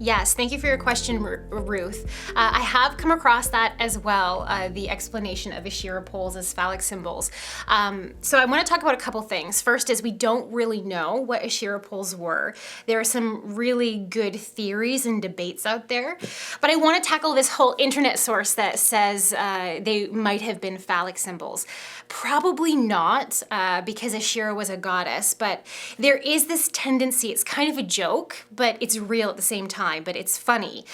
Yes, thank you for your question, Ruth. I have come across that as well, the explanation of Asherah poles as phallic symbols. So I want to talk about a couple things. First is we don't really know what Asherah poles were. There are some really good theories and debates out there, but I want to tackle this whole internet source that says they might have been phallic symbols. Probably not, because Asherah was a goddess, but there is this tendency, it's kind of a joke, but it's real at the same time. But it's funny.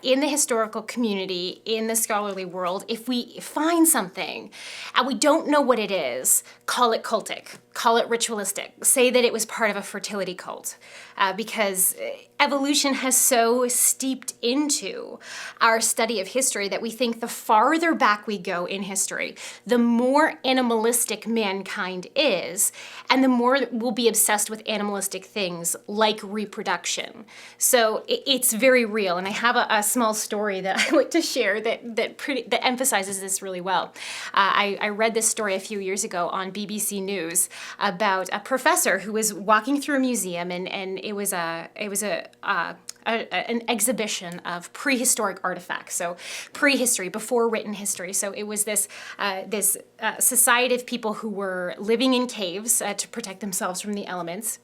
In the historical community, in the scholarly world, if we find something and we don't know what it is, call it cultic, call it ritualistic, say that it was part of a fertility cult, because evolution has so steeped into our study of history that we think the farther back we go in history, the more animalistic mankind is, and the more we'll be obsessed with animalistic things like reproduction. So it's very real, and I have a small story that I like to share that emphasizes this really well. I read this story a few years ago on BBC News about a professor who was walking through a museum, and it was an exhibition of prehistoric artifacts, so prehistory, before written history. So it was this society of people who were living in caves to protect themselves from the elements.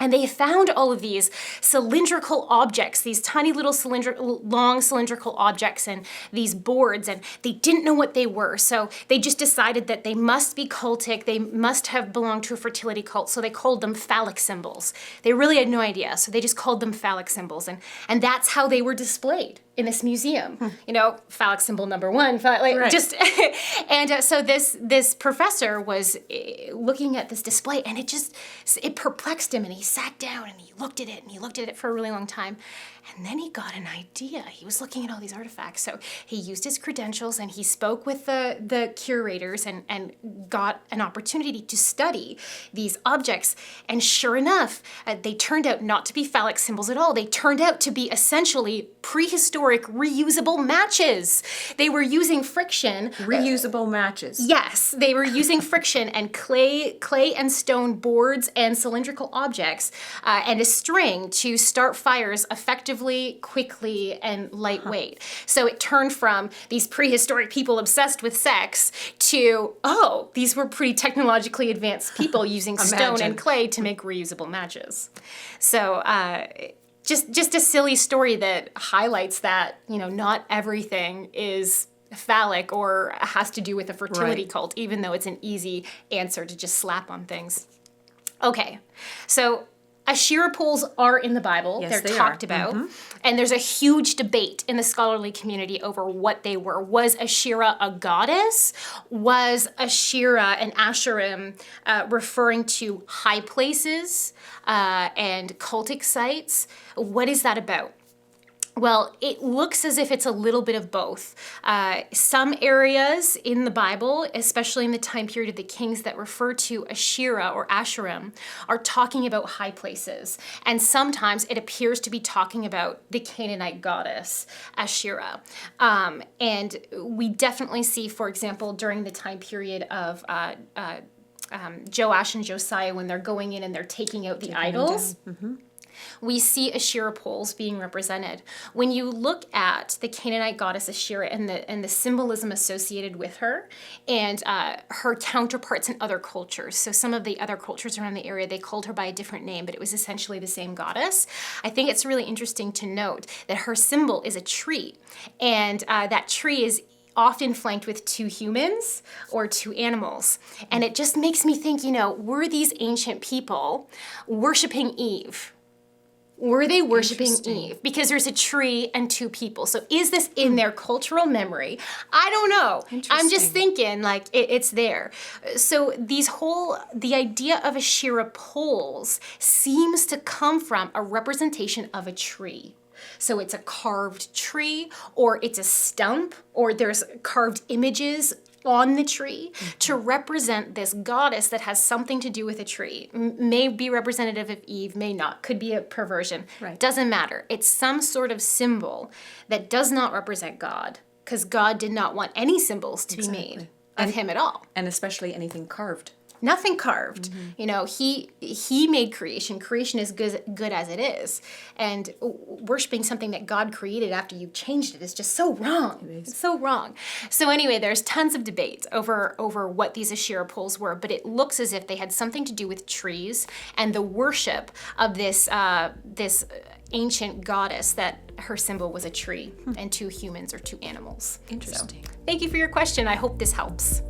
And they found all of these cylindrical objects, these tiny little long cylindrical objects and these boards, and they didn't know what they were. So they just decided that they must be cultic, they must have belonged to a fertility cult, so they called them phallic symbols. They really had no idea, so they just called them phallic symbols, and that's how they were displayed in this museum. You know, phallic symbol number one, Right. and so this professor was looking at this display, and it perplexed him, and he sat down and he looked at it for a really long time, and then he got an idea. He was looking at all these artifacts, so he used his credentials and he spoke with the curators and got an opportunity to study these objects, and sure enough, they turned out not to be phallic symbols at all. They turned out to be essentially prehistoric reusable matches. They were using friction. Reusable matches. Yes, they were using friction and clay and stone boards and cylindrical objects and a string to start fires effectively, quickly, and lightweight. So it turned from these prehistoric people obsessed with sex to, oh, these were pretty technologically advanced people using stone and clay to make reusable matches. So just a silly story that highlights that, not everything is phallic or has to do with a fertility cult, even though it's an easy answer to just slap on things. Okay, so Asherah poles are in the Bible. Yes, They're talked about. And there's a huge debate in the scholarly community over what they were. Was Asherah a goddess? Was Asherah and Asherim referring to high places and cultic sites? What is that about? Well, it looks as if it's a little bit of both. Some areas in the Bible, especially in the time period of the kings that refer to Asherah or Asherim, are talking about high places. And sometimes it appears to be talking about the Canaanite goddess, Asherah. And we definitely see, for example, during the time period of Joash and Josiah, when they're going in and they're taking out the idols. We see Asherah poles being represented. When you look at the Canaanite goddess Asherah and the symbolism associated with her and her counterparts in other cultures, so some of the other cultures around the area, they called her by a different name, but it was essentially the same goddess. I think it's really interesting to note that her symbol is a tree, and that tree is often flanked with two humans or two animals. And it just makes me think, were these ancient people worshiping Eve? Were they worshiping Eve? Because there's a tree and two people. So is this in their cultural memory? I don't know. I'm just thinking it's there. So the idea of Asherah poles seems to come from a representation of a tree. So it's a carved tree, or it's a stump, or there's carved images on the tree to represent this goddess that has something to do with a tree. May be representative of Eve, may not. Could be a perversion. Right. Doesn't matter. It's some sort of symbol that does not represent God, because God did not want any symbols to be made of him at all. And especially anything carved. nothing carved. You know, he made creation. Creation is good as it is. And worshiping something that God created after you changed it is just so wrong. It's so wrong. So anyway, there's tons of debate over what these Asherah poles were, but it looks as if they had something to do with trees and the worship of this ancient goddess, that her symbol was a tree and 2 humans or 2 animals. Interesting. So, thank you for your question. I hope this helps.